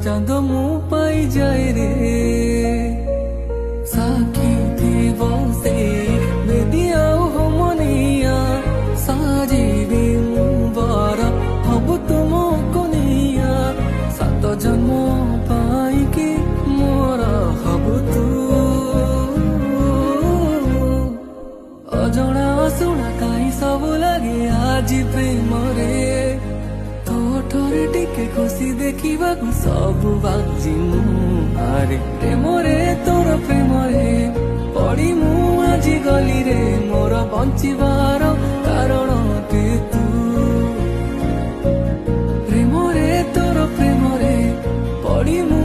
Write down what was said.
चांद मु पाई जाए रे साखी थी बसे बेदिया हो मनिया साजीबी मुबार हब तुम कनिया सात जन्म पाई कि मोर हब तू अजणा शुणा कहीं सब लगे आज प्रेम रे तोठरे टिके खुशी देखा सब बाजी मुहारे प्रेम रे तोर प्रेम रे पड़ी मु आज गली रे मोर बंचिबार कारण ते तू प्रेम रे तोर प्रेम रे पड़ी मु